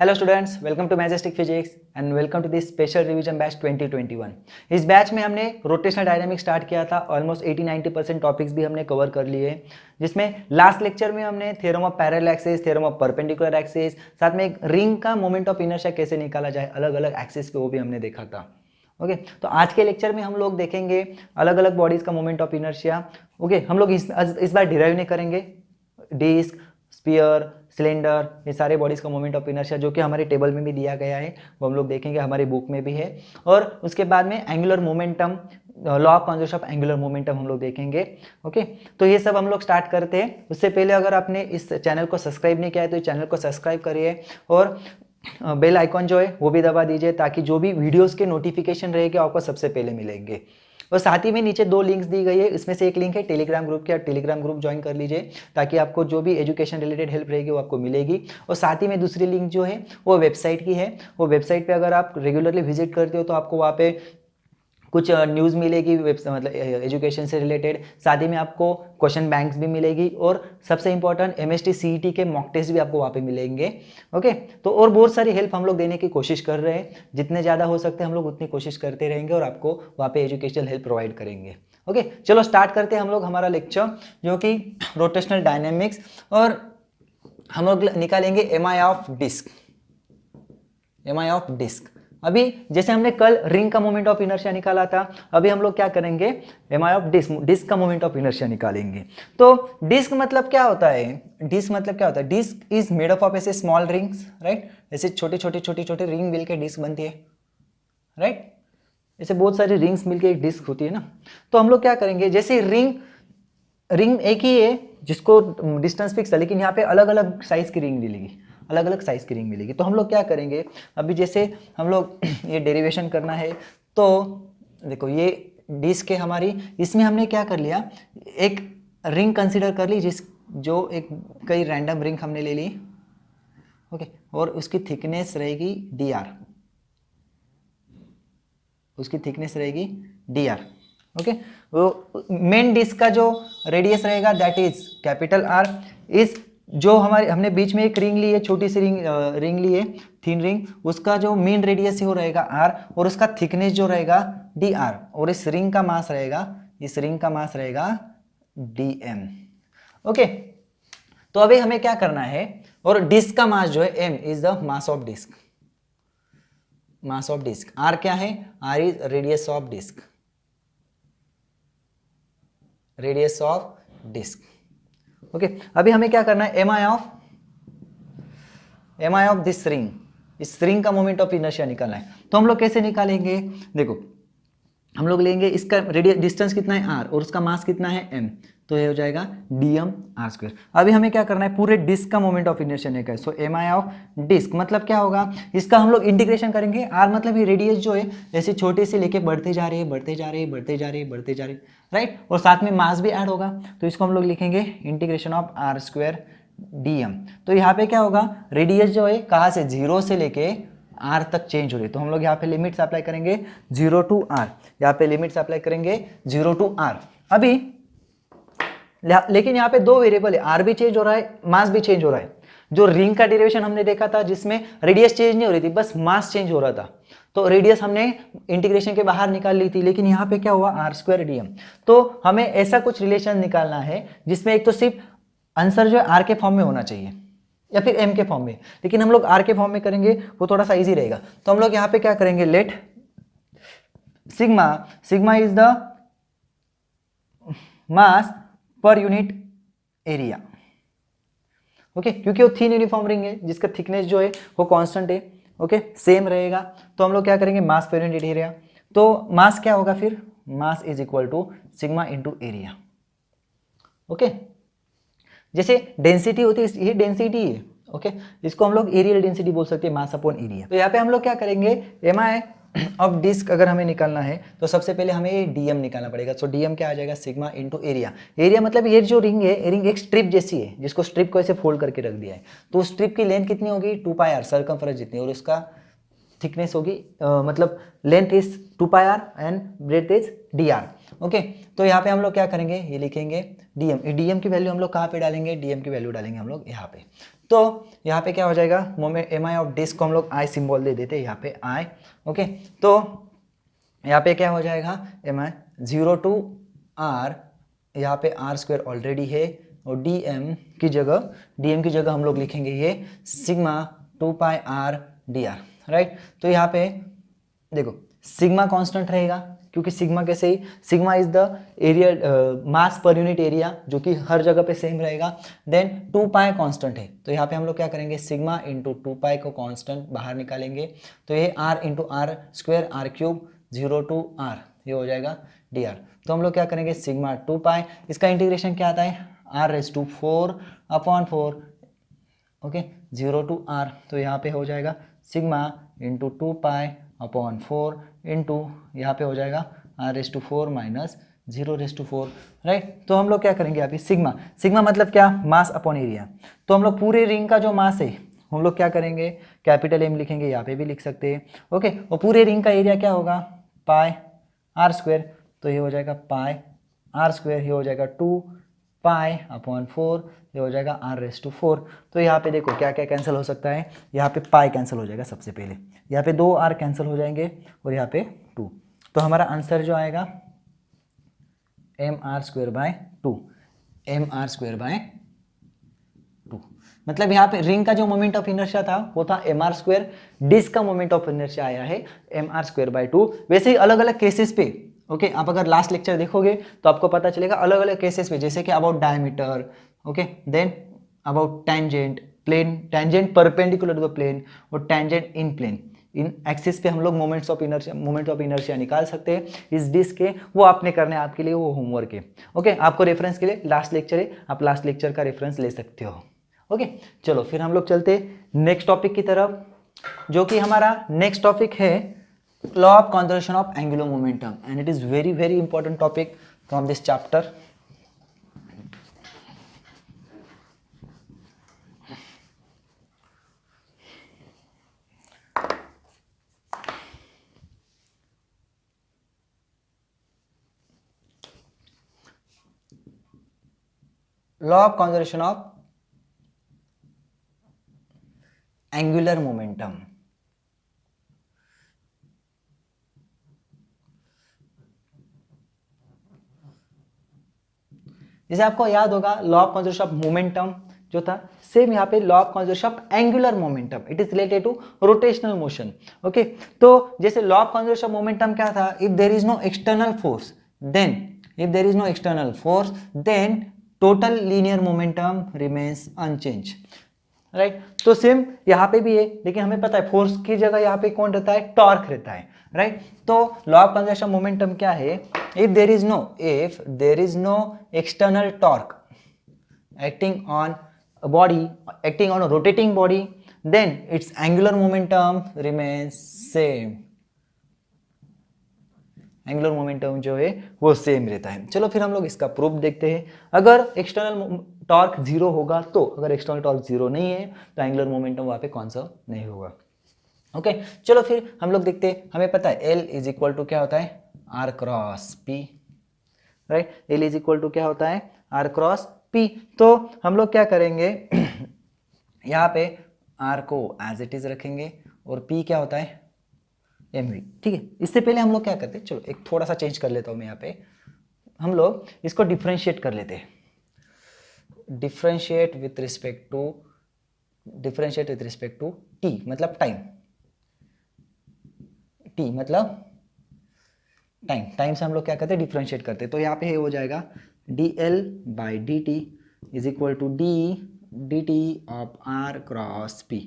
Hello students, welcome to Majestic Physics and welcome to this special revision batch 2021। इस batch में हमने rotational dynamics start किया था। Almost 80-90% topics भी हमने कवर कर लिए, जिसमें लास्ट लेक्चर में हमने theorem of parallel axis, theorem of perpendicular axis, साथ में एक रिंग का मोमेंट ऑफ इनर्शिया कैसे निकाला जाए अलग अलग एक्सिस पे, वो भी हमने देखा था। ओके तो आज के लेक्चर में हम लोग देखेंगे अलग अलग बॉडीज का मोमेंट ऑफ इनर्शिया। ओके हम लोग इस बार डिराइव नहीं करेंगे डिस्क, स्पीयर, सिलेंडर, ये सारे बॉडीज का मोमेंट ऑफ इनर्शिया जो कि हमारे टेबल में भी दिया गया है, वो हम लोग देखेंगे, हमारे बुक में भी है। और उसके बाद में angular momentum, law of conservation of angular momentum हम लोग देखेंगे। ओके तो ये सब हम लोग स्टार्ट करते हैं। उससे पहले अगर आपने इस चैनल को सब्सक्राइब नहीं किया है तो इस चैनल को सब्सक्राइब करिए और बेल आइकॉन जो है वो भी दबा दीजिए, ताकि जो भी वीडियोस के नोटिफिकेशन रहेंगे आपको सबसे पहले मिलेंगे। और साथ ही में नीचे 2 लिंक्स दी गई है, इसमें से एक लिंक है टेलीग्राम ग्रुप की, आप टेलीग्राम ग्रुप ज्वाइन कर लीजिए ताकि आपको जो भी एजुकेशन रिलेटेड हेल्प रहेगी वो आपको मिलेगी। और साथ ही में दूसरी लिंक जो है वो वेबसाइट की है। वो वेबसाइट पे अगर आप रेगुलरली विजिट करते हो तो आपको वहाँ पे कुछ न्यूज़ मिलेगी मतलब एजुकेशन से रिलेटेड, साथ ही में आपको क्वेश्चन बैंक्स भी मिलेगी और सबसे इंपॉर्टेंट MST CET के मॉक टेस्ट भी आपको वहाँ पे मिलेंगे। ओके तो और बहुत सारी हेल्प हम लोग देने की कोशिश कर रहे हैं, जितने ज़्यादा हो सकते हैं हम लोग उतनी कोशिश करते रहेंगे और आपको वहाँ पे एजुकेशनल हेल्प प्रोवाइड करेंगे। ओके चलो स्टार्ट करते हैं हम लोग हमारा लेक्चर, जो कि रोटेशनल डायनेमिक्स। और हम लोग निकालेंगे MI of disc. MI of disc, अभी जैसे हमने कल रिंग का मोमेंट ऑफ इनर्शिया निकाला था, अभी हम लोग क्या करेंगे MI ऑफ डिस्क, डिस्क का मोमेंट ऑफ इनर्शिया निकालेंगे। तो डिस्क मतलब क्या होता है, डिस्क मतलब क्या होता है, disc is made up of ऐसे स्मॉल रिंग्स, राइट। ऐसे छोटे छोटे छोटे छोटे रिंग मिलकर डिस्क बनती है, राइट। ऐसे बहुत सारी रिंग्स मिलकर एक डिस्क होती है ना। तो हम लोग क्या करेंगे, जैसे रिंग एक ही है जिसको डिस्टेंस फिक्स है, लेकिन यहाँ पे अलग अलग साइज की रिंग मिलेगी, अलग अलग साइज की रिंग मिलेगी। तो हम लोग क्या करेंगे, अभी जैसे हम लोग ये डेरिवेशन करना है, तो देखो ये डिस्क है हमारी, इसमें हमने क्या कर लिया, एक रिंग कंसिडर कर ली, जो एक कई रैंडम रिंग हमने ले ली। ओके और उसकी थिकनेस रहेगी dr, उसकी थिकनेस रहेगी dr। ओके वो मेन डिस्क का जो रेडियस रहेगा दैट इज कैपिटल R। इस जो हमने बीच में एक रिंग ली है, छोटी सी रिंग ली है, थिन रिंग, उसका जो मेन रेडियस है वो रहेगा R और उसका थिकनेस जो रहेगा dr, और इस रिंग का मास रहेगा, इस रिंग का मास रहेगा dm। ओके तो अभी हमें क्या करना है, और डिस्क का मास जो है m is the mass of disc, mass of disc. R क्या है, R is radius of disc, radius of disc. Okay अभी हमें क्या करना है, MI ऑफ दिस रिंग, इस रिंग का मोमेंट ऑफ इनर्शिया निकालना है। तो हम लोग कैसे निकालेंगे, देखो हम लोग लेंगे इसका रेडियस, डिस्टेंस कितना है r और उसका मास कितना है m, तो ये हो जाएगा dm/r²। अभी हमें क्या करना है, पूरे डिस्क का मोमेंट ऑफ इनर्शिया निकालना है। सो MI ऑफ डिस्क मतलब क्या होगा, इसका हम लोग इंटीग्रेशन करेंगे। r मतलब ये रेडियस जो है ऐसे छोटे से लेके बढ़ते जा रही है, बढ़ते जा रही है, बढ़ते जा रही है, बढ़ते जा रही है, राइट। और साथ में मास भी ऐड होगा, तो इसको हम लोग लिखेंगे इंटीग्रेशन ऑफ r² dm। तो यहाँ पे क्या होगा, रेडियस जो है कहाँ से, 0 से लेके r तक चेंज हो रही है, तो हम लोग यहाँ पे लिमिट्स अप्लाई करेंगे 0 to r, यहाँ पे लिमिट्स अप्लाई करेंगे 0 to r। अभी लेकिन यहाँ पे 2 वेरिएबल है, r भी चेंज हो रहा है, मास भी चेंज हो रहा है। जो रिंग का डेरिवेशन हमने देखा था जिसमें रेडियस चेंज नहीं हो रही थी, बस मास चेंज हो रहा था, तो रेडियस हमने इंटीग्रेशन के बाहर निकाल ली थी, लेकिन यहाँ पे क्या हुआ, r² dm। तो हमें ऐसा कुछ रिलेशन निकालना है जिसमें एक तो सिर्फ आंसर जो है r के फॉर्म में होना चाहिए या फिर m के फॉर्म में, लेकिन हम लोग r के फॉर्म में करेंगे, वो थोड़ा सा इजी रहेगा। तो हम लोग यहाँ पे क्या करेंगे, let sigma is the mass per unit area. Okay क्योंकि वो थिन यूनिफॉर्म रिंग है जिसका थिकनेस जो है वो कांस्टेंट है, ओके सेम रहेगा। तो हम लोग क्या करेंगे, मास पर यूनिट एरिया, तो मास क्या होगा फिर, mass is equal to sigma into area. Okay जैसे डेंसिटी होती है, ये डेंसिटी है, ओके इसको हम लोग एरियल डेंसिटी बोल सकते हैं, मास अपॉन एरिया। तो यहाँ पे हम लोग क्या करेंगे, MI ऑफ डिस्क अगर हमें निकालना है तो सबसे पहले हमें dm निकालना पड़ेगा। सो dm क्या आ जाएगा, सिग्मा इंटू एरिया। एरिया मतलब ये जो रिंग है, रिंग एक स्ट्रिप जैसी है, जिसको स्ट्रिप को ऐसे फोल्ड करके रख दिया है, तो स्ट्रिप की लेंथ कितनी होगी, 2πr, सर्कमफरेंस जितनी, और उसका थिकनेस होगी मतलब length is 2πr and breadth is dr। Okay तो यहाँ पे हम लोग क्या करेंगे, ये लिखेंगे dm की वैल्यू हम लोग कहाँ पे डालेंगे, dm की वैल्यू डालेंगे हम लोग यहाँ पे। तो यहाँ पे क्या हो जाएगा, moment M I of disc को हम लोग आई सिंबल दे देते हैं यहाँ पे आई। ओके, तो यहाँ पे क्या हो जाएगा, एम आई 0 टू आर, यहाँ पे आर स्क्वायर ऑलरेडी है, और डी एम की जगह हम लोग लिखेंगे ये सिग्मा 2 पाई आर डी आर, राइट। तो यहाँ पे देखो सिग्मा कांस्टेंट रहेगा, क्योंकि सिग्मा कैसे ही, sigma is the area mass per unit area, जो कि हर जगह पे सेम रहेगा। देन 2 पाई कांस्टेंट है, तो यहाँ पे हम लोग क्या करेंगे, सिग्मा इंटू 2 पाई को कांस्टेंट बाहर निकालेंगे, तो ये R into R square R cube 0 to R, ये हो जाएगा डी आर। तो हम लोग क्या करेंगे, सिग्मा 2 पाई, इसका इंटीग्रेशन क्या आता है, R raise to 4 upon 4, okay 0 to R, तो यहाँ पे हो जाएगा sigma into 2 pi upon 4 into यहाँ पे हो जाएगा R raise to 4 minus 0 raise to 4, right. तो हम लोग क्या करेंगे अभी, सिग्मा मतलब क्या, मास अपॉन एरिया। तो हम लोग पूरे रिंग का जो मास है हम लोग क्या करेंगे, कैपिटल एम लिखेंगे, यहाँ पे भी लिख सकते हैं, ओके। और पूरे रिंग का एरिया क्या होगा, पाई आर स्क्वायर, तो ये हो जाएगा पाई आर स्क्वायर, ये हो जाएगा 2 पाई अपॉन 4, ये हो जाएगा आर रेस टू 4। तो यहाँ पे देखो क्या क्या कैंसिल हो सकता है, यहाँ पे पाई कैंसिल हो जाएगा सबसे पहले, यहाँ पे 2 आर कैंसिल हो जाएंगे, और यहाँ पे 2। तो हमारा आंसर जो आएगा M R square by 2, M R square by 2। मतलब यहाँ पे रिंग का जो मोमेंट ऑफ इनर्शिया था वो था एम आर स्क्वायर, डिस्क का मोमेंट ऑफ इनर्शिया आया है एम आर स्क्वायर बाय 2। वैसे ही अलग अलग केसेस पे, ओके आप अगर लास्ट लेक्चर देखोगे तो आपको पता चलेगा अलग अलग केसेस पे, जैसे कि about diameter, okay, then about tangent, plane tangent perpendicular to the plane, और tangent in plane, in axis पे हम लोग मोमेंट ऑफ इनर्शिया निकाल सकते हैं इस डिस्क के। वो आपने करने आपके लिए वो होमवर्क है, ओके। आपको रेफरेंस के लिए लास्ट लेक्चर है, आप लास्ट लेक्चर का रेफरेंस ले सकते हो, ओके। चलो फिर हम लोग चलते नेक्स्ट टॉपिक की तरफ, जो कि हमारा नेक्स्ट टॉपिक है law of conservation of angular momentum, and it is very important topic from this chapter. law of conservation of angular momentum। जैसे आपको याद होगा law of conservation of momentum जो था, सेम यहाँ पे law of conservation of angular momentum, it is related to rotational motion, okay. तो जैसे law of conservation of momentum क्या था, if there is no external force then total linear momentum remains unchange, right. तो same यहाँ पे भी है, लेकिन हमें पता है फोर्स की जगह यहाँ पे कौन रहता है, टॉर्क रहता है, राइट। तो लॉ ऑफ कंजर्वेशन मोमेंटम क्या है, if there is no external torque acting on a body, acting on a rotating body, then its angular momentum remains same, angular momentum जो है वो सेम रहता है। चलो फिर हम लोग इसका प्रूफ देखते हैं। अगर एक्सटर्नल टॉर्क जीरो होगा तो, अगर एक्सटर्नल टॉर्क जीरो नहीं है तो एंगुलर मोमेंटम वहाँ पे कॉन्सर्व नहीं होगा, ओके। चलो फिर हम लोग देखते हैं, हमें पता है L इज इक्वल टू क्या होता है, R cross P, right. L is equal to क्या होता है, आर क्रॉस पी। तो हम लोग क्या करेंगे यहाँ पे आर को एज इट इज रखेंगे, और पी क्या होता है, एम वी, ठीक है। इससे पहले हम लोग क्या करते हैं, चलो एक थोड़ा सा चेंज कर लेता हूँ मैं यहाँ पे, हम लोग इसको डिफ्रेंशिएट कर लेते हैं, differentiate with respect to T मतलब टाइम, टी मतलब टाइम से हम लोग क्या करते हैं, डिफ्रेंशिएट करते हैं। तो यहाँ पे हो जाएगा D L by D T is equal to D T of R cross P,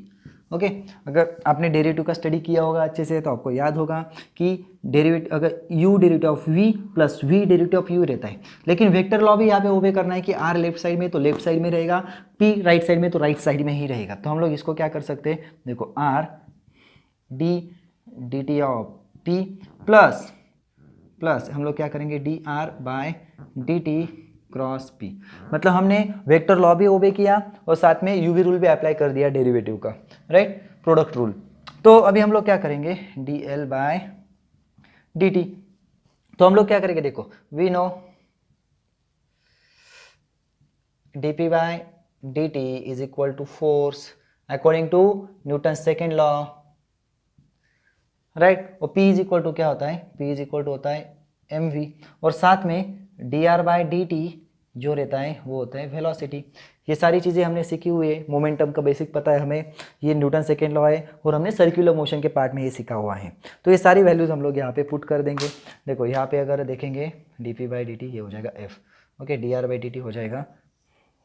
okay. अगर आपने डेरिवेटिव का स्टडी किया होगा अच्छे से तो आपको याद होगा कि डेरिवेटिव, अगर u derivative of v plus v derivative of u रहता है, लेकिन वेक्टर लॉ भी यहाँ पे ओबे करना है कि r लेफ्ट साइड में तो लेफ्ट साइड में रहेगा, p राइट साइड में तो राइट साइड में ही रहेगा। तो हम लोग इसको क्या कर सकते हैं, देखो r D T of p plus हम लोग क्या करेंगे D R by D T cross P, मतलब हमने वेक्टर लॉ भी ओबे किया और साथ में यूवी रूल भी अप्लाई कर दिया डेरिवेटिव का, राइट, प्रोडक्ट रूल। तो अभी हम लोग क्या करेंगे D L by D T, तो हम लोग क्या करेंगे, देखो we know D P by dt is equal to force according to Newton second law, right. और p इज इक्वल टू क्या होता है, p इज इक्वल टू होता है mv, और साथ में dr बाई dt जो रहता है वो होता है वेलोसिटी। ये सारी चीज़ें हमने सीखी हुई है, मोमेंटम का बेसिक पता है हमें, ये न्यूटन सेकेंड लॉ है, और हमने सर्कुलर मोशन के पार्ट में ये सीखा हुआ है। तो ये सारी वैल्यूज़ हम लोग यहाँ पे पुट कर देंगे। देखो यहाँ पे अगर देखेंगे dp बाई dt ये हो जाएगा f, okay, dr by dt हो जाएगा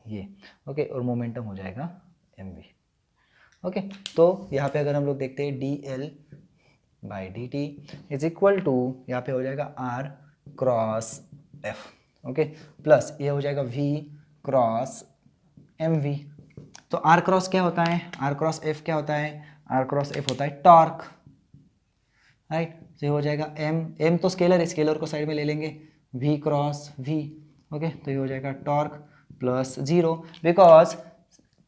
ये, ओके, और मोमेंटम हो जाएगा mv, ओके। तो यहाँ पे अगर हम लोग देखते हैं dl by dt is equal to, यहाँ पे हो जाएगा r cross f, okay, plus ये हो जाएगा v क्रॉस mv। तो r क्रॉस क्या होता है, r क्रॉस f क्या होता है, r क्रॉस f होता है टॉर्क, राइट। तो ये हो जाएगा m तो स्केलर है, स्केलर को साइड में ले लेंगे, v क्रॉस v, ओके। तो ये हो जाएगा टॉर्क प्लस 0, बिकॉज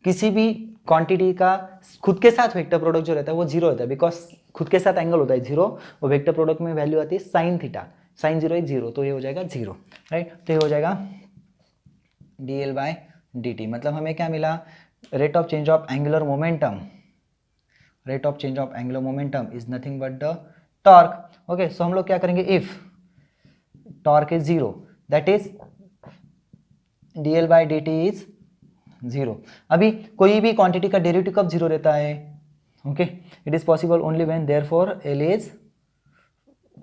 किसी भी क्वांटिटी का खुद के साथ वेक्टर प्रोडक्ट जो रहता है वो 0 होता है, बिकॉज खुद के साथ एंगल होता है 0, और वेक्टर प्रोडक्ट में वैल्यू आती है साइन थीटा, साइन 0 इज 0, तो ये हो जाएगा 0, राइट। तो ये हो जाएगा dl बाय dt, मतलब हमें क्या मिला, rate of change of angular momentum, rate of change of angular momentum is nothing but the torque, okay. So हम लोग क्या करेंगे, if torque is 0 that is dl by dt is 0। अभी कोई भी क्वांटिटी का डेरिवेटिव कब 0 रहता है, okay, it is possible only when therefore l is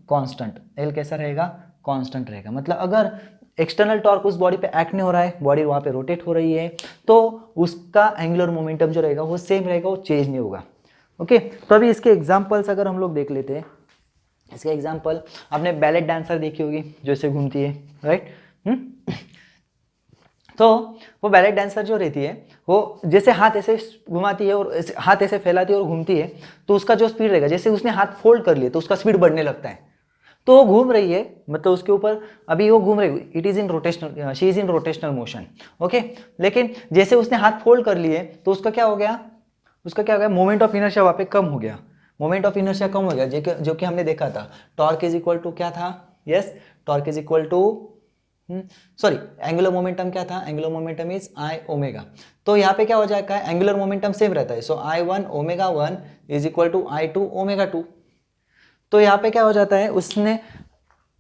constant, l कैसा रहेगा, कांस्टेंट रहेगा। मतलब अगर एक्सटर्नल टॉर्क उस बॉडी पे एक्ट नहीं हो रहा है, बॉडी वहाँ पे रोटेट हो रही है, तो उसका एंगुलर मोमेंटम जो रहेगा वो सेम रहेगा, वो चेंज नहीं होगा, ओके। तो अभी इसके एग्जांपल्स अगर हम लोग देख लेते हैं, इसके एग्जांपल आपने बैलेट डांसर देखी होगी जो ऐसे घूमती है, राइट। तो वो बैलेट डांसर जो रहती है वो जैसे हाथ ऐसे घुमाती है और हाथ ऐसे फैलाती है और घूमती है, तो उसका जो स्पीड रहेगा, जैसे उसने हाथ फोल्ड कर लिए तो उसका स्पीड बढ़ने लगता है। तो वो घूम रही है, मतलब उसके ऊपर अभी वो घूम रही है, it is in rotational, she is in rotational motion, okay. लेकिन जैसे उसने हाथ फोल्ड कर लिए तो उसका क्या हो गया, उसका क्या हो गया, मोमेंट ऑफ इनर्शिया वहाँ पे कम हो गया, मोमेंट ऑफ इनर्शिया कम हो गया, जो कि हमने देखा था टॉर्क इज इक्वल टू क्या था, yes, torque is equal to, sorry, angular momentum क्या था, angular momentum is I omega. तो यहाँ पे क्या हो जाएगा, एंगुलर मोमेंटम सेम रहता है, so I one omega one is equal to I two omega two. तो यहाँ पे क्या हो जाता है, उसने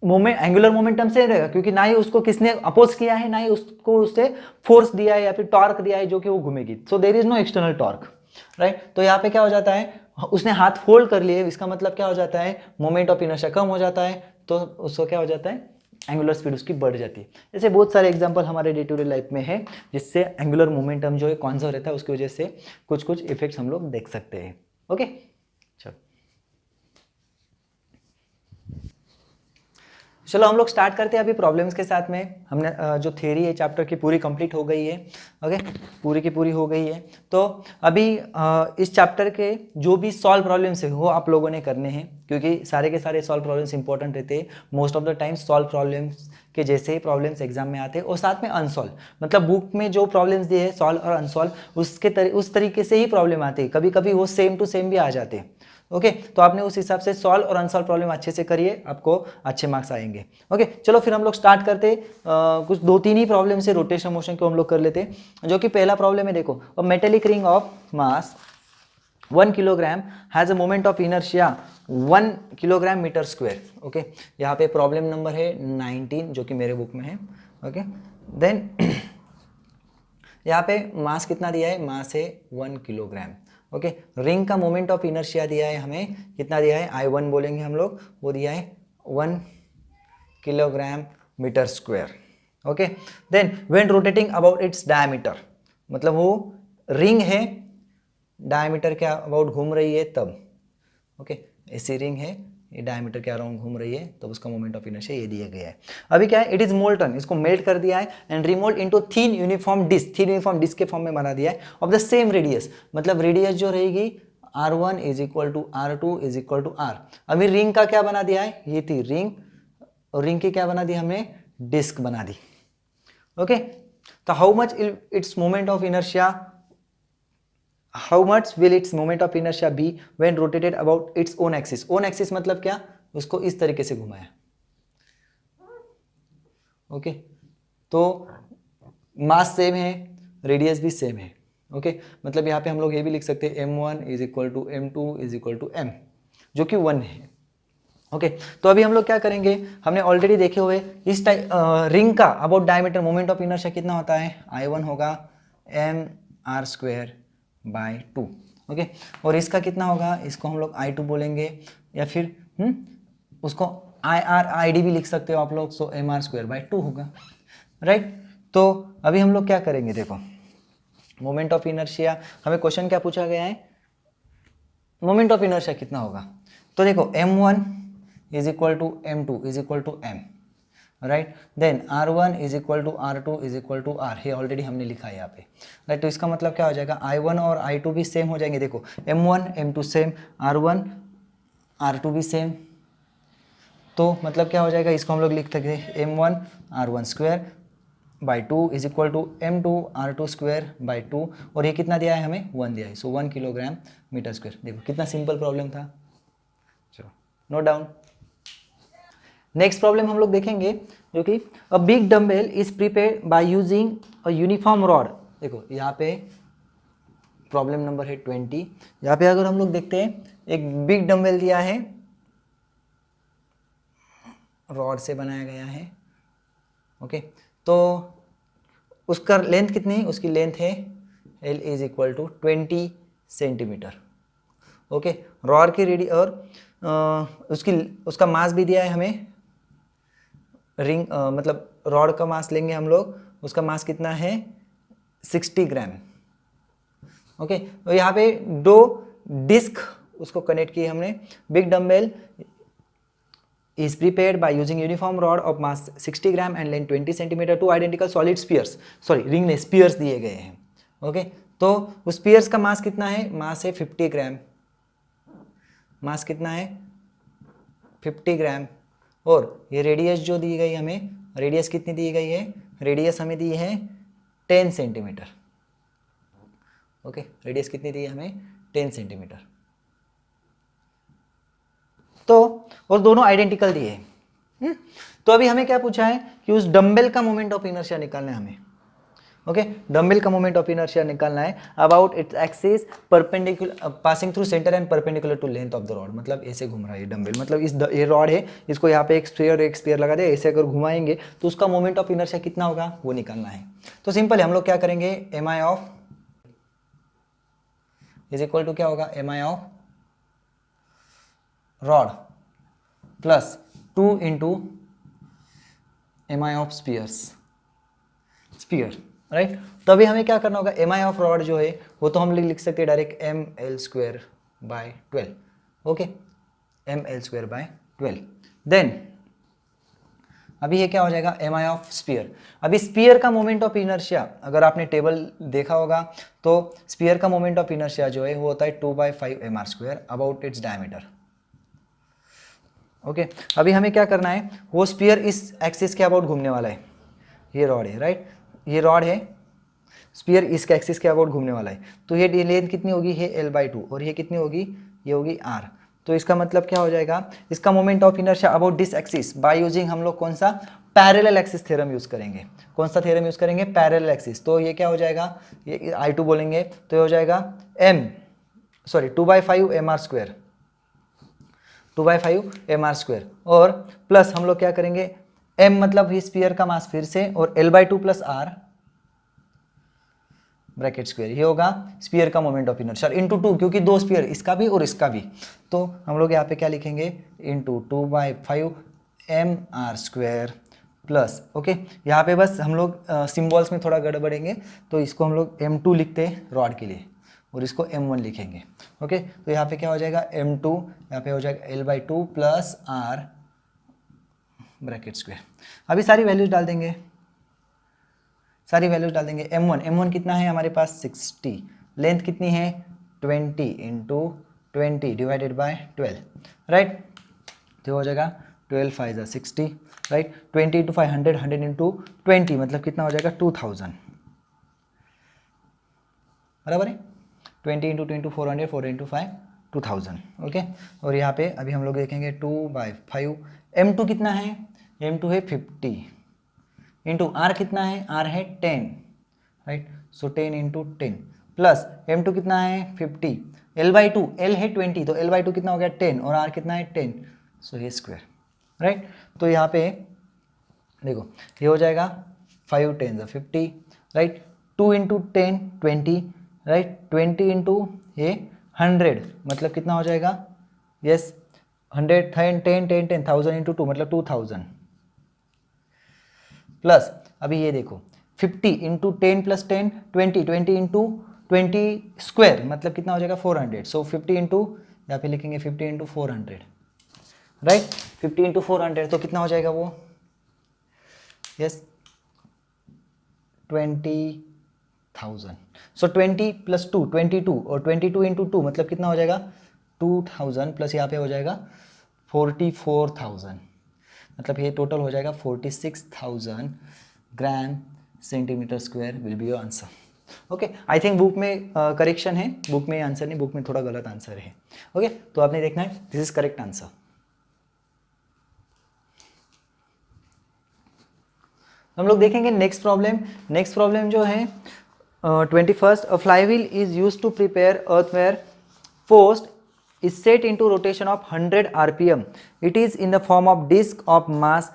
एंगुलर मोमेंटम सेम रहेगा, क्योंकि ना ही उसको किसने अपोज किया है, ना ही उसको उससे फोर्स दिया है या फिर टॉर्क दिया है जो कि वो घूमेगी, so there is no external torque, right. तो यहाँ पे क्या हो जाता है, उसने हाथ फोल्ड कर लिए, इसका मतलब क्या हो जाता है, मोमेंट ऑफ इनर्शिया कम हो जाता है, तो उसको क्या हो जाता है, एंगुलर स्पीड उसकी बढ़ जाती है। ऐसे बहुत सारे एग्जांपल हमारे डे टू डे लाइफ में है जिससे एंगुलर मोमेंटम जो है कॉन्जर्व रहता है, उसकी वजह से कुछ कुछ इफेक्ट्स हम लोग देख सकते हैं, ओके। चलो हम लोग स्टार्ट करते हैं अभी प्रॉब्लम्स के साथ में। हमने जो थ्योरी है चैप्टर की पूरी कंप्लीट हो गई है, ओके, पूरी की पूरी हो गई है। तो अभी इस चैप्टर के जो भी सॉल्व प्रॉब्लम्स है वो आप लोगों ने करने हैं, क्योंकि सारे के सारे सॉल्व प्रॉब्लम्स इंपॉर्टेंट रहते हैं। Most of the time solve problems के जैसे ही प्रॉब्लम्स एग्जाम में आते हैं, और साथ में अनसॉल्व, मतलब बुक में जो प्रॉब्लम्स दिए हैं सॉल्व और अनसॉल्व उस तरीके से ही प्रॉब्लम आते हैं, कभी कभी वो सेम टू सेम भी आ जाते हैं, ओके। तो आपने उस हिसाब से सॉल्व और अनसॉल्व प्रॉब्लम अच्छे से करिए, आपको अच्छे मार्क्स आएंगे, ओके। चलो फिर हम लोग स्टार्ट करते, कुछ 2-3 ही प्रॉब्लम से रोटेशन मोशन को हम लोग कर लेते, जो कि पहला प्रॉब्लम है। देखो, a metallic ring of mass 1 kilogram has a moment of inertia 1 kilogram metre square, okay. यहाँ पे प्रॉब्लम नंबर है 19 जो कि मेरे बुक में है, ओके। देन यहाँ पे मास कितना दिया है, मास है 1 किलोग्राम, ओके। रिंग का मोमेंट ऑफ इनर्शिया दिया है हमें, कितना दिया है, I1 बोलेंगे हम लोग, वो दिया है 1 kilogram metre square, okay. Then when rotating about its diameter, मतलब वो रिंग है, डायमीटर के अबाउट घूम रही है तब, ओके। ऐसी रिंग है, ये डायमीटर के अराउंड घूम रही है, तो उसका मोमेंट ऑफ इनर्शिया ये दिया गया है। अभी क्या है, इट इज मोल्टन, इसको मेल्ट कर दिया है and remould into thin uniform disc, thin uniform disc के फॉर्म में बना दिया है, ऑफ द सेम रेडियस, मतलब रेडियस जो रहेगी R1 is equal to R2 is equal to R। अभी रिंग का क्या बना दिया है, ये थी रिंग, और रिंग की क्या बना दी हमने, डिस्क बना दी, ओके। तो how much its moment of inertia, how much will its moment of inertia be when rotated about its own axis, own axis मतलब क्या, उसको इस तरीके से घुमाया, ओके। तो मास सेम है, रेडियस भी सेम है। ओके, मतलब यहाँ पे हम लोग ये भी लिख सकते हैं m1 is equal to m2 is equal to m, जो कि 1 है। ओके, तो अभी हम लोग क्या करेंगे, हमने ऑलरेडी देखे हुए इस टाइप रिंग का about diameter moment of inertia कितना होता है, I1 होगा mr² ओके, और इसका कितना होगा, इसको हम लोग I2 बोलेंगे, या फिर उसको IR/ID भी लिख सकते हो आप लोग, सो mr²/2 होगा, राइट। तो अभी हम लोग क्या करेंगे, देखो मोमेंट ऑफ इनर्शिया, हमें क्वेश्चन क्या पूछा गया है, मोमेंट ऑफ इनर्शिया कितना होगा, तो देखो m1 is equal to m2 is equal to m, right, then r1 is equal to r2 is equal to r, ये ऑलरेडी हमने लिखा है यहाँ पे, राइट। तो इसका मतलब क्या हो जाएगा, I1 और I2 भी सेम हो जाएंगे, देखो m1 m2 same, r1 r2 भी सेम, तो मतलब क्या हो जाएगा, इसको हम लोग लिख सकते हैं m1 r1² is equal to m2 r2² और ये कितना दिया है हमें, 1 दिया है, सो 1 किलोग्राम मीटर स्क्वायर। देखो कितना सिंपल प्रॉब्लम था, चलो नोट डाउन। नेक्स्ट प्रॉब्लम हम लोग देखेंगे, जो कि a big dumbbell is prepared by using a uniform rod. देखो यहाँ पे प्रॉब्लम नंबर है 20, यहाँ पे अगर हम लोग देखते हैं एक बिग डम्बेल दिया है, रॉड से बनाया गया है, ओके, तो उसका लेंथ कितनी, उसकी लेंथ है L is equal to 20 centimetre, okay. Rod की रेडी और उसका मास भी दिया है हमें, रिंग मतलब रॉड का मास लेंगे हम लोग, उसका मास कितना है 60 ग्राम, ओके। तो यहाँ पे दो डिस्क उसको कनेक्ट किए हमने, big dumbbell is prepared by using uniform rod of mass 60 gram and length 20 centimetre to identical solid spheres, sorry ring में स्पीयर्स दिए गए हैं, ओके। तो उस स्पीयर्स का मास कितना है, मास है 50 ग्राम, मास कितना है 50 ग्राम, और ये रेडियस जो दी गई हमें, रेडियस कितनी दी गई है, रेडियस हमें दी है 10 सेंटीमीटर, ओके, रेडियस कितनी दी है हमें 10 सेंटीमीटर, तो और दोनों आइडेंटिकल दिए हैं। तो अभी हमें क्या पूछा है कि उस डंबल का मोमेंट ऑफ इनर्शिया निकालना है हमें, ओके, डंबल का मोमेंट ऑफ इनर्शिया निकालना है about its axis perpendicular passing through centre and perpendicular to length of the rod, मतलब ऐसे घूम रहा है ये डंबल, मतलब ये रॉड है, इसको यहाँ पे एक स्फीयर लगा दे, ऐसे अगर घुमाएंगे तो उसका मोमेंट ऑफ इनर्शिया कितना होगा वो निकालना है। तो सिंपल है, हम लोग क्या करेंगे, mi of is equal to क्या होगा, mi of rod plus 2 into mi of sphere, right. तो अभी हमें क्या करना होगा, mi ऑफ रॉड जो है वो तो हम लिख सकते हैं direct ml²/12, okay, ml²/12। Then अभी ये क्या हो जाएगा, mi ऑफ स्पीयर। अभी स्पीयर का मोमेंट ऑफ इनर्शिया अगर आपने टेबल देखा होगा तो स्पीयर का मोमेंट ऑफ इनर्शिया जो है वो होता है 2/5 mr² about its diameter, okay. अभी हमें क्या करना है, वो स्पीयर इस एक्सिस के अबाउट घूमने वाला है, ये रॉड है, राइट, ये रॉड है, स्पीयर इस एक्सिस के अबाउट घूमने वाला है, तो ये लेंथ कितनी होगी है L/2 और ये कितनी होगी, ये होगी R। तो इसका मतलब क्या हो जाएगा, इसका moment of inertia about this axis by using हम लोग कौन सा पैरेलल एक्सिस थ्योरम यूज करेंगे, कौन सा थ्योरम यूज करेंगे, पैरेलल एक्सिस। तो ये क्या हो जाएगा, ये I2 बोलेंगे तो ये हो जाएगा 2/5 mr², 2/5 mr² और प्लस हम लोग क्या करेंगे, m मतलब ही स्पीयर का मास फिर से, और L/2 plus R bracket square, ये होगा स्पीयर का मोमेंट ऑफ इनर्शिया इंटू 2, क्योंकि दो स्पीयर, इसका भी और इसका भी, तो हम लोग यहाँ पे क्या लिखेंगे, इंटू 2/5 mr² प्लस, ओके। यहाँ पे बस हम लोग सिम्बॉल्स में थोड़ा गड़बड़ेंगे, तो इसको हम लोग m2 लिखते हैं रॉड के लिए और इसको m1 लिखेंगे, ओके। तो यहाँ पे क्या हो जाएगा m2, यहाँ पे हो जाएगा L/2 plus R bracket square. अभी सारी वैल्यूज डाल देंगे, m1 कितना है हमारे पास 60, लेंथ कितनी है 20 इंटू 20 डिवाइडेड बाय 12, राइट। तो हो जाएगा 12×5 = 60, राइट, 20 इंटू 5 100, 100 इंटू 20 मतलब कितना हो जाएगा 2000, बराबर है, 20 इंटू 2 इंटू 400, 4 इंटू 5 2000, ओके। और यहाँ पे अभी हम लोग देखेंगे 2/5, m2 कितना है, m2 है 50 इंटू R कितना है, R है 10, राइट, सो 10 इंटू 10 प्लस m2 कितना है 50, l/2, l है 20 तो l/2 कितना हो गया 10 और r कितना है 10, सो ये स्क्वायर, राइट। तो यहाँ पे देखो ये हो जाएगा 5 10 50, राइट, 2 इंटू 10 20, राइट, 20 इंटू ये 100 मतलब कितना हो जाएगा, यस 100 10 10 10 10 1000 इंटू 2 मतलब 2000 प्लस अभी ये देखो 50 इंटू 10 प्लस 10 20 20 इंटू 20 स्क्वायर मतलब कितना हो जाएगा 400, सो 50 इंटू यहाँ पे लिखेंगे 50 इंटू 400, राइट, 50 इंटू 400 तो कितना हो जाएगा वो, यस 20,000, सो 20 प्लस 2 22 और 22 इंटू 2 मतलब कितना हो जाएगा 2000 प्लस यहाँ पे हो जाएगा 44,000 मतलब ये टोटल हो जाएगा 46,000 gram centimetre square will be your answer. Okay, I think book में करेक्शन है, बुक में आंसर नहीं, बुक में थोड़ा गलत आंसर है। ओके तो आपने देखना है दिस इज करेक्ट आंसर। हम लोग देखेंगे नेक्स्ट प्रॉब्लम। नेक्स्ट प्रॉब्लम जो है 21st, a flywheel is used to prepare earthenware पोस्ट is set into rotation of 100 rpm. It is in the form of disc of mass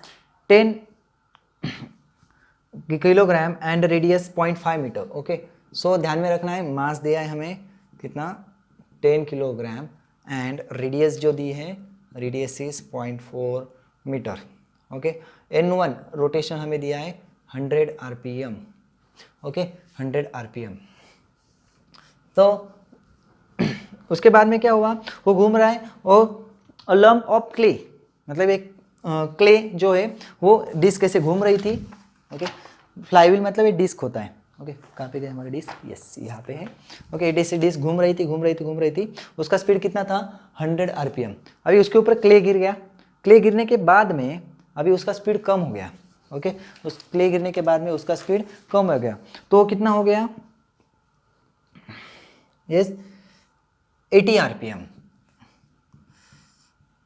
10 kilogram and radius 0.5 metre. Okay so ध्यान में रखना है मास दिया है हमें कितना 10 किलोग्राम एंड रेडियस जो दी है radius is 0.4 metre. Okay N1 rotation हमें दिया है 100 rpm। Okay 100 rpm। तो उसके बाद में क्या हुआ, वो घूम रहा है और लम्प ऑफ क्ले मतलब एक क्ले जो है वो डिस्क ऐसे घूम रही थी। ओके फ्लाईव्हील मतलब एक डिस्क होता है। ओके कहाँ पे गए हमारे डिस्क, यस यहाँ पे है। ओके डिस्क घूम रही थी, उसका स्पीड कितना था 100 rpm। अभी उसके ऊपर क्ले गिर गया, क्ले गिरने के बाद में अभी उसका स्पीड कम हो गया। ओके उस क्ले गिरने के बाद में उसका स्पीड कम हो गया तो कितना हो गया, yes 80 rpm,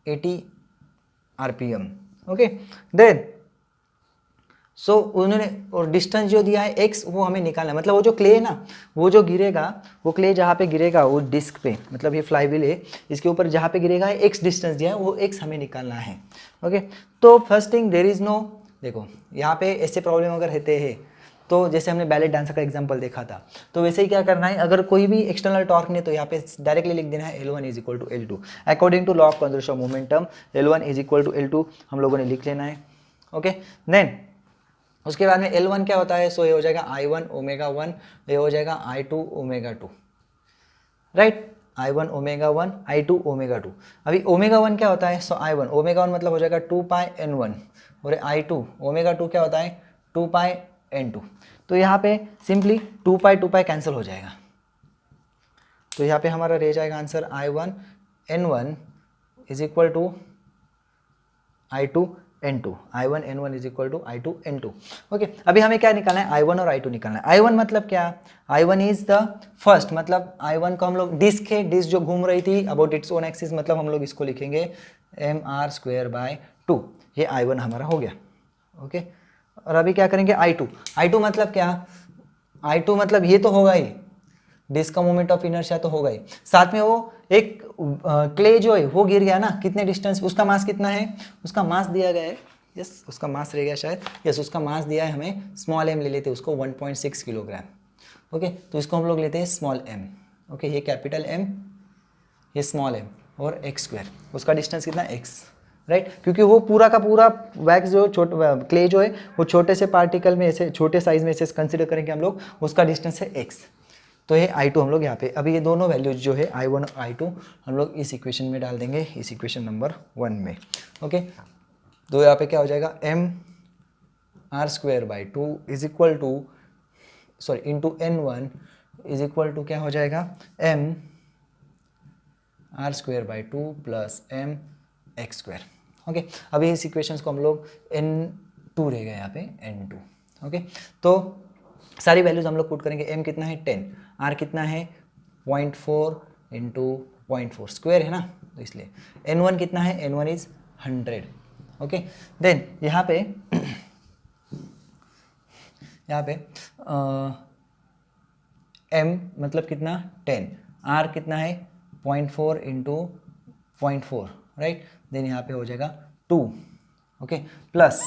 80 rpm। Okay then so उन्होंने और डिस्टेंस जो दिया है x वो हमें निकालना है, मतलब वो जो क्ले है ना वो जो गिरेगा वो क्ले जहाँ पे गिरेगा वो डिस्क पे मतलब ये फ्लाईव्हील है इसके ऊपर जहाँ पे गिरेगा x डिस्टेंस दिया है वो x हमें निकालना है। ओके तो first thing there is no, देखो यहाँ पे ऐसे प्रॉब्लम अगर रहते हैं तो जैसे हमने बैलेट डांसर का एग्जांपल देखा था तो वैसे ही क्या करना है, अगर कोई भी एक्सटर्नल टॉर्क नहीं तो यहाँ पे डायरेक्टली लिख देना है L1 is equal to L2 according to law of conservation of momentum. L1 is equal to L2 हम लोगों ने लिख लेना है। ओके देन उसके बाद में L1 क्या होता है, सो ये हो जाएगा I1 ओमेगा 1, ये हो जाएगा I2 omega 2, right, I1 omega 1 I2 omega 2। अभी ओमेगा 1 क्या होता है, सो I1 ओमेगा 1 मतलब हो जाएगा 2 पाई N1 और I2 ओमेगा 2 क्या होता है 2 पाई N2। तो यहाँ पे सिंपली 2 पाई कैंसिल हो जाएगा तो यहाँ पे हमारा रह जाएगा answer I1 N1 is equal to I2 N2, I1 N1 is equal to I2 N2। Okay अभी हमें क्या निकालना है I1 और I2 निकालना है। I1 मतलब क्या, I1 इज द फर्स्ट मतलब I1 को हम लोग डिस्क है, डिस्क जो घूम रही थी अबाउट इट्स ओन एक्सिस मतलब हम लोग इसको लिखेंगे mr²/2, ये I1 हमारा हो गया। ओके और अभी क्या करेंगे I2, I2 मतलब क्या, I2 मतलब ये तो होगा ही डिस्क का मोमेंट ऑफ इनर्शिया तो होगा ही, साथ में वो एक क्ले जो है वो गिर गया ना कितने डिस्टेंस, उसका मास कितना है, उसका मास दिया गया है, यस उसका मास रह गया शायद, यस उसका मास दिया है हमें स्मॉल m ले लेते हैं उसको 1.6 किलोग्राम। ओके तो इसको हम लोग लेते हैं स्मॉल m। ओके ये कैपिटल M ये स्मॉल m और x², उसका डिस्टेंस कितना x, राइट क्योंकि वो पूरा का पूरा वैक्स जो क्ले जो है वो छोटे से पार्टिकल में ऐसे छोटे साइज में ऐसे कंसिडर करेंगे हम लोग, उसका डिस्टेंस है x। तो ये I2 हम लोग यहाँ पे अभी ये दोनों वैल्यूज जो है I1 और I2 हम लोग इस इक्वेशन में डाल देंगे, इस इक्वेशन नंबर 1 में। ओके तो यहाँ पे क्या हो जाएगा mr²/2 is equal to sorry into N1 is equal to क्या हो जाएगा mr²/2 प्लस mx²। ओके अभी इस इक्वेशंस को हम लोग N2 रह गया यहाँ पे N2। ओके तो सारी वैल्यूज हम लोग पुट करेंगे, m कितना है 10, r कितना है 0.4 इंटू 0.4 स्क्वायर है ना तो इसलिए n1 कितना है, n1 इज 100। ओके देन यहाँ पे m मतलब कितना 10, r कितना है 0.4 इंटू 0.4 राइट, देन यहाँ पे हो जाएगा 2 ओके, प्लस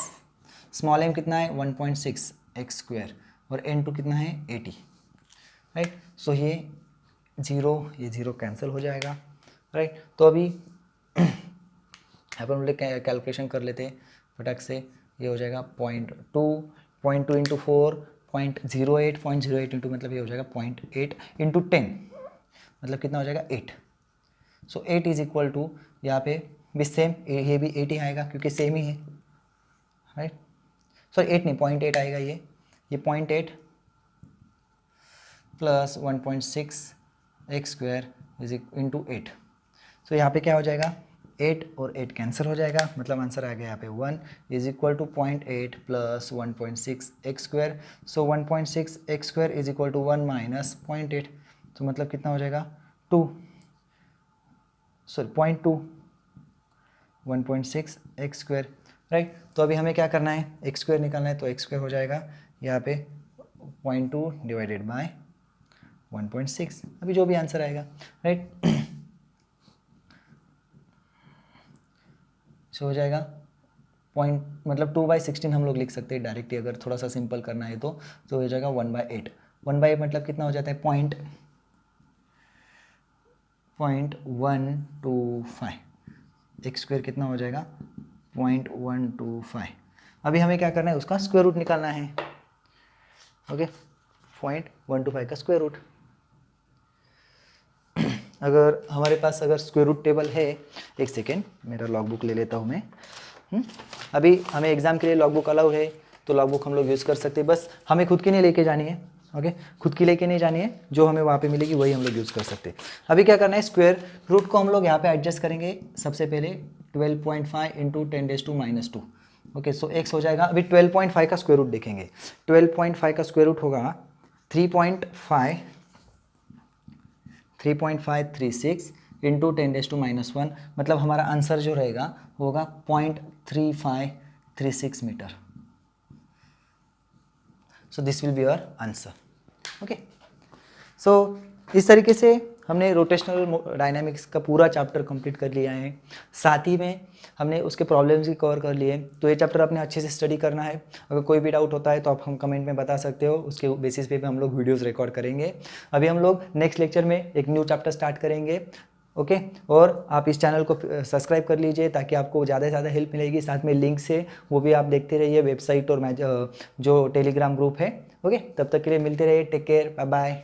स्मॉल m कितना है 1.6 एक्स स्क्वायर और n2 कितना है 80 राइट। सो ये जीरो कैंसिल हो जाएगा राइट। तो अभी अपन लोग कैलकुलेशन कर लेते हैं फटाक से, ये हो जाएगा 0.2 इंटू 4 0.08 इंटू मतलब ये हो जाएगा 0.8 इंटू 10 मतलब कितना हो जाएगा 8। सो 8 इज इक्वल टू यहाँ पे भी सेम, ये भी 8 ही आएगा क्योंकि सेम ही है राइट। सॉरी 8 नहीं 0.8 आएगा ये 0.8 प्लस 1.6 एक्स स्क्वायर इज इंटू 8। सो यहाँ पे क्या हो जाएगा 8 और 8 कैंसिल हो जाएगा, मतलब आंसर आ गया यहाँ पे 1 is equal to 0.8 plus 1.6 x square. So 1.6 x स्क्वायर इज इक्वल टू 1 माइनस 0.8, तो मतलब कितना हो जाएगा 2 सॉरी 0.2 1.6 एक्स स्क्वायर राइट। तो अभी हमें क्या करना है एक्स स्क्वायर निकालना है, तो एक्स स्क्वायर हो जाएगा यहाँ पे 0.2 डिवाइडेड बाय 1.6, अभी जो भी आंसर आएगा राइट। सो हो जाएगा पॉइंट मतलब 2/16 हम लोग लिख सकते हैं डायरेक्टली, अगर थोड़ा सा सिंपल करना है तो हो जाएगा 1/8। 1/8 मतलब कितना हो जाता है 0.125, एक्स स्क्वायर कितना हो जाएगा 0.125। अभी हमें क्या करना है उसका स्क्वायर रूट निकालना है ओके 0.125 का स्क्वायर रूट। अगर हमारे पास अगर स्क्वायर रूट टेबल है, एक सेकेंड मेरा लॉग बुक ले लेता हूँ मैं। अभी हमें एग्जाम के लिए लॉग बुक अलाउड है तो लॉग बुक हम लोग यूज़ कर सकते हैं, बस हमें खुद की नहीं लेके जानी है ओके, खुद की लेके नहीं जानी है, जो हमें वहाँ पे मिलेगी वही हम लोग यूज़ कर सकते हैं। अभी क्या करना है स्क्वायर रूट को हम लोग यहाँ पे एडजस्ट करेंगे सबसे पहले 12.5 इंटू 10⁻² ओके। सो एक्स हो जाएगा, अभी 12.5 का स्क्वायर रूट देखेंगे, 12.5 का स्क्वायर रूट होगा 3.536 इंटू 10⁻⁻1, मतलब हमारा आंसर जो रहेगा होगा 0.3536 metre. So this will be your answer okay. So इस तरीके से हमने रोटेशनल डायनामिक्स का पूरा चैप्टर कंप्लीट कर लिया है, साथ ही में हमने उसके प्रॉब्लम्स भी कवर कर लिए। तो ये चैप्टर आपने अच्छे से स्टडी करना है, अगर कोई भी डाउट होता है तो आप हम कमेंट में बता सकते हो, उसके बेसिस पे हम लोग वीडियोस रिकॉर्ड करेंगे। अभी हम लोग नेक्स्ट लेक्चर में एक न्यू चैप्टर स्टार्ट करेंगे ओके। और आप इस चैनल को सब्सक्राइब कर लीजिए ताकि आपको ज़्यादा से ज़्यादा हेल्प मिलेगी, साथ में लिंक से वो भी आप देखते रहिए वेबसाइट और जो टेलीग्राम ग्रुप है ओके। तब तक के लिए मिलते रहिए, टेक केयर, बाय बाय।